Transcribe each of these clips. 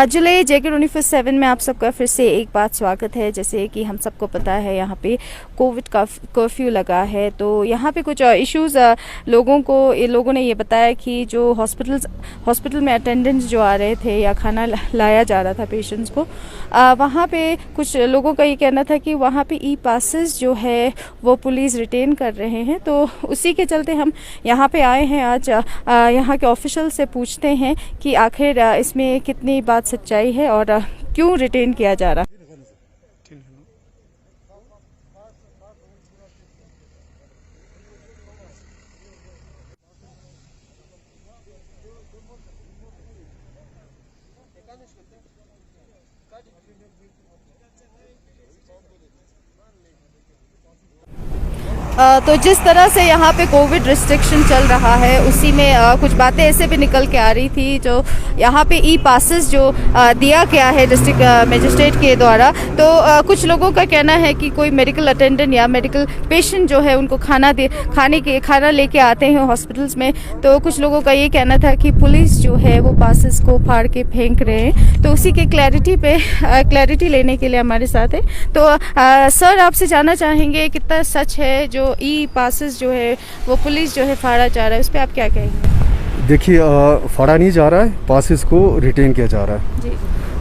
जुलाई जेके 24/7 में आप सबका फिर से एक बार स्वागत है। जैसे कि हम सबको पता है यहाँ पे कोविड का कर्फ्यू लगा है, तो यहाँ पे कुछ इश्यूज़ लोगों ने ये बताया कि जो हॉस्पिटल में अटेंडेंट्स जो आ रहे थे या खाना लाया जा रहा था पेशेंट्स को, वहाँ पे कुछ लोगों का ये कहना था कि वहाँ पे ई पासेस जो है वो पुलिस रिटेन कर रहे हैं। तो उसी के चलते हम यहाँ पे आए हैं आज। यहाँ के ऑफिशियल से पूछते हैं कि आखिर इसमें कितनी बात सच्चाई है और क्यों रिटेन किया जा रहा है। तो जिस तरह से यहाँ पे कोविड रिस्ट्रिक्शन चल रहा है, उसी में कुछ बातें ऐसे भी निकल के आ रही थी। जो यहाँ पे ई पासेस जो दिया गया है डिस्ट्रिक्ट मजिस्ट्रेट के द्वारा, तो कुछ लोगों का कहना है कि कोई मेडिकल अटेंडेंट या मेडिकल पेशेंट जो है उनको खाना लेके आते हैं हॉस्पिटल्स में, तो कुछ लोगों का ये कहना था कि पुलिस जो है वो पासेस को फाड़ के फेंक रहे हैं। तो उसी के क्लैरिटी लेने के लिए हमारे साथ है। तो सर, आपसे जानना चाहेंगे कितना सच है जो ई पासेस जो है वो पुलिस जो है फाड़ा जा रहा है, उस पर आप क्या कहेंगे? देखिए, फाड़ा नहीं जा रहा है, पासेस को रिटेन किया जा रहा है जी।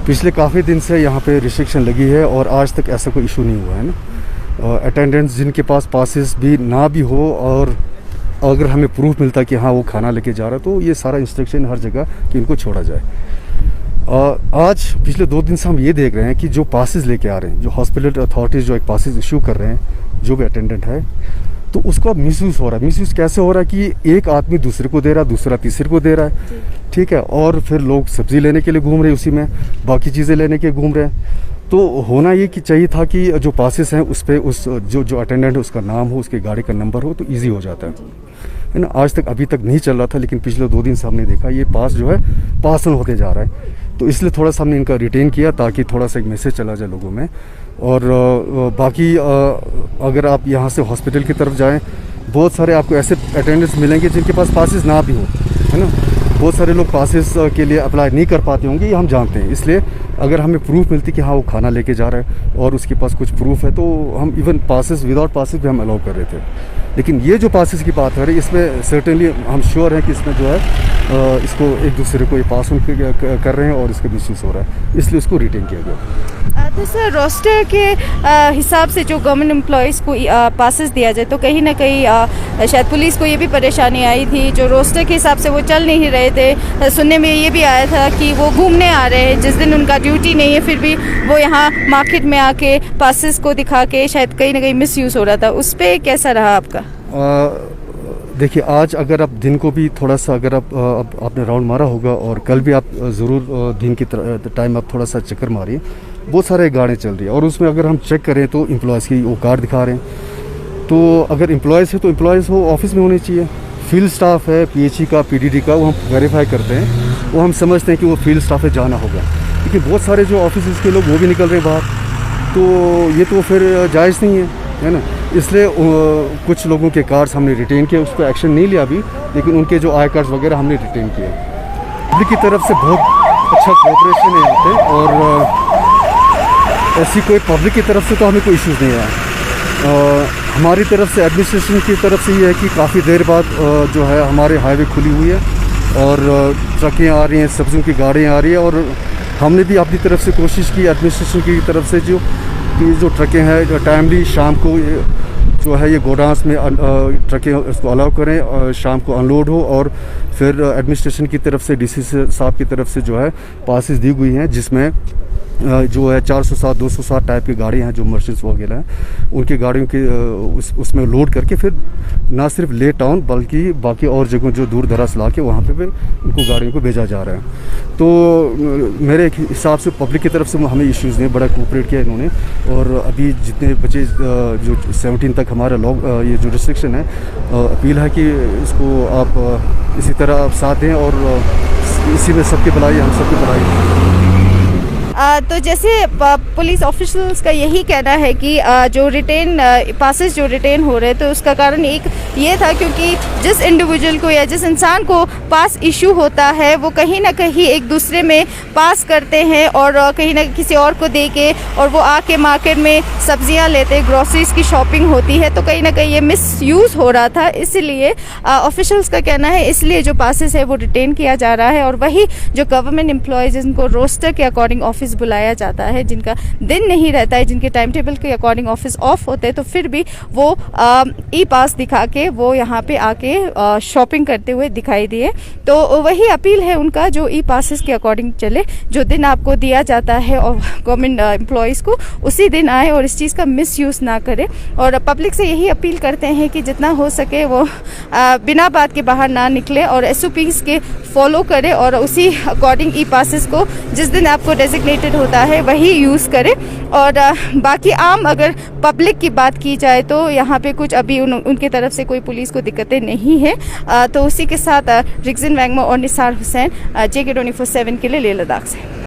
पिछले काफ़ी दिन से यहाँ पे रिस्ट्रिक्शन लगी है और आज तक ऐसा कोई इशू नहीं हुआ है ना। अटेंडेंट्स जिनके पास पासेस भी ना भी हो और अगर हमें प्रूफ मिलता कि हाँ वो खाना लेके जा रहा है, तो ये सारा इंस्ट्रक्शन हर जगह कि इनको छोड़ा जाए। आज पिछले 2 दिन से हम ये देख रहे हैं कि जो पासेस लेके आ रहे हैं, जो हॉस्पिटल अथॉरिटीज़ जो एक पासेस इशू कर रहे हैं, जो भी अटेंडेंट है, तो उसका मिसयूज़ हो रहा है। मिसयूज़ कैसे हो रहा है कि एक आदमी दूसरे को दे रहा है, दूसरा तीसरे को दे रहा है, ठीक है, और फिर लोग सब्ज़ी लेने के लिए घूम रहे हैं, उसी में बाकी चीज़ें लेने के घूम रहे हैं। तो होना ये कि चाहिए था कि जो पासेस हैं उस पर जो अटेंडेंट है उसका नाम हो, उसकी गाड़ी का नंबर हो, तो ईजी हो जाता है ना। आज तक अभी तक नहीं चल रहा था, लेकिन पिछले 2 दिन से हमने देखा ये पास जो है पास ऑन होते जा रहा है। तो इसलिए थोड़ा सा हमने इनका रिटेन किया ताकि थोड़ा सा एक मैसेज चला जाए लोगों में। और बाकी अगर आप यहाँ से हॉस्पिटल की तरफ जाएं, बहुत सारे आपको ऐसे अटेंडेंट्स मिलेंगे जिनके पास पासेस ना भी हो, है ना। बहुत सारे लोग पासेस के लिए अप्लाई नहीं कर पाते होंगे, ये हम जानते हैं। इसलिए अगर हमें प्रूफ मिलती कि हाँ वो खाना लेके जा रहा है और उसके पास कुछ प्रूफ है, तो हम इवन पासेस विदाउट पासेस भी हम अलाउ कर रहे थे। लेकिन ये जो पासेस की बात है, इसमें सर्टेनली हम श्योर हैं कि इसमें जो है इसको एक दूसरे को ये पास ऑन कर रहे हैं और इसका मिसयूज़ हो रहा है, इसलिए उसको रिटेन किया गया। तो सर, रोस्टर के हिसाब से जो गवर्नमेंट एम्प्लॉयज़ को पासेस दिया जाए, तो कहीं ना कहीं शायद पुलिस को ये भी परेशानी आई थी, जो रोस्टर के हिसाब से वो चल नहीं रहे थे। सुनने में ये भी आया था कि वो घूमने आ रहे हैं जिस दिन उनका ड्यूटी नहीं है, फिर भी वो यहाँ मार्केट में आके पासेस को दिखा के शायद कहीं ना कहीं मिसयूज़ हो रहा था। उस पर कैसा रहा आपका? देखिए, आज अगर आप दिन को भी थोड़ा सा अगर आपने राउंड मारा होगा और कल भी आप ज़रूर दिन की टाइम आप थोड़ा सा चक्कर मारिए, बहुत सारे गाड़ियाँ चल रही है और उसमें अगर हम चेक करें तो एम्प्लॉयज़ की वो कार्ड दिखा रहे हैं। तो अगर एम्प्लॉयज़ है तो एम्प्लॉयज़ वो ऑफिस में होने चाहिए। फील्ड स्टाफ है पीएचई का, पीडीडी का, वो हम वेरीफाई करते हैं, वो हम समझते हैं कि वो फील्ड स्टाफ है, जाना होगा। लेकिन बहुत सारे जो ऑफिस के लोग वो भी निकल रहे हैं बाहर, तो ये तो फिर जायज़ नहीं है ना। इसलिए कुछ लोगों के कार्ड्स हमने रिटेन किए, उस पर एक्शन नहीं लिया अभी, लेकिन उनके जो आई कार्ड्स वगैरह हमने रिटेन किए। पब्लिक की तरफ से बहुत अच्छा कोऑपरेशन है यहाँ पे, और ऐसी कोई पब्लिक की तरफ से तो हमें कोई इश्यूज़ नहीं आया। हमारी तरफ से एडमिनिस्ट्रेशन की तरफ से ये है कि काफ़ी देर बाद जो है हमारे हाईवे खुली हुई है और ट्रकें आ रही हैं, सब्जियों की गाड़ियाँ आ रही है, और हमने भी अपनी तरफ से कोशिश की एडमिनिस्ट्रेशन की तरफ से जो ट्रकें हैं टाइमली शाम को जो है ये गोडाउंस में ट्रकें इसको अलाउ करें और शाम को अनलोड हो, और फिर एडमिनिस्ट्रेशन की तरफ से डीसी साहब की तरफ से जो है पासेस दी हुई हैं, जिसमें जो है 407 207 टाइप की गाड़ियाँ हैं जो मर्चेंट्स वगैरह हैं, उनकी गाड़ियों के उसमें लोड करके फिर ना सिर्फ ले टाउन बल्कि बाकी और जगहों जो दूर दराज ला के वहाँ पे उनको गाड़ियों को भेजा जा रहा है। तो मेरे हिसाब से पब्लिक की तरफ से हमें इश्यूज़ नहीं, बड़ा कोऑपरेट किया इन्होंने। और अभी जितने बचे जो 17 तक हमारा ये जो रिस्ट्रिक्शन है, अपील है कि इसको आप इसी तरह आप साथ दें और इसी में सबकी भलाई, हम सबकी भलाई। तो जैसे पुलिस ऑफिशियल्स का यही कहना है कि जो रिटेन पासेस जो रिटेन हो रहे थे उसका कारण एक ये था क्योंकि जिस इंडिविजुअल को या जिस इंसान को पास इशू होता है वो कहीं ना कहीं एक दूसरे में पास करते हैं और कहीं ना किसी और को दे के और वो आके मार्केट में सब्जियां लेते, ग्रोसरीज की शॉपिंग होती है, तो कहीं ना कहीं ये मिसयूज़ हो रहा था। इसलिए ऑफिशियल्स का कहना है इसलिए जो पासेस है वो रिटेन किया जा रहा है। और वही जो गवर्नमेंट एम्प्लॉयज़ जिनको रोस्टर के अकॉर्डिंग ऑफिस बुलाया जाता है, जिनका दिन नहीं रहता है, जिनके टाइम टेबल के अकॉर्डिंग ऑफिस ऑफ होते हैं, तो फिर भी वो ई पास दिखा के वो यहाँ पे आके शॉपिंग करते हुए दिखाई दिए। तो वही अपील है उनका जो ई पासेस के अकॉर्डिंग चले, जो दिन आपको दिया जाता है और गवर्नमेंट एम्प्लॉयज़ को उसी दिन आए और इस चीज़ का मिसयूज़ ना करें। और पब्लिक से यही अपील करते हैं कि जितना हो सके वो बिना बात के बाहर ना निकले और SOPs के फॉलो करें और उसी अकॉर्डिंग ई पासेस को जिस दिन आपको डेजिग्नेटेड होता है वही यूज़ करें। और बाकी आम अगर पब्लिक की बात की जाए तो यहाँ पे कुछ अभी उनके तरफ से कोई पुलिस को दिक्कतें नहीं है। तो उसी के साथ रिक्जिन वैंगमो और निसार हुसैन JK 24/7 के लिए लेह लद्दाख से।